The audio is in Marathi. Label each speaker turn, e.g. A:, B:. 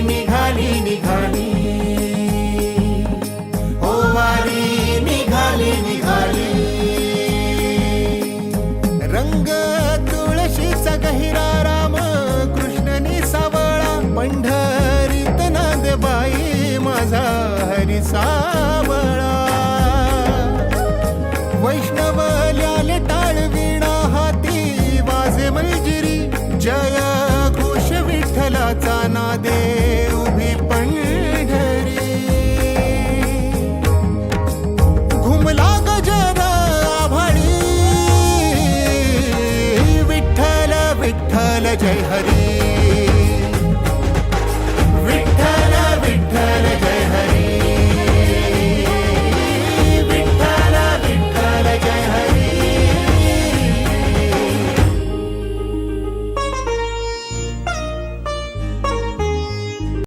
A: निघाली निघाली, ओ वारी निघाली निघाली. रंग तुळशीचा गहिरा राम कृष्णनी सावळा, पंढरीत नांदबाई माझा हरी सावळा. वैष्णवल्याले टाळ वीणा हाती वाजे मंजिरी, जय घोष विठ्ठलाचा नादे उभी पंढरी. घुमला गजर आभाळी, विठ्ठल विठ्ठल जय हरी.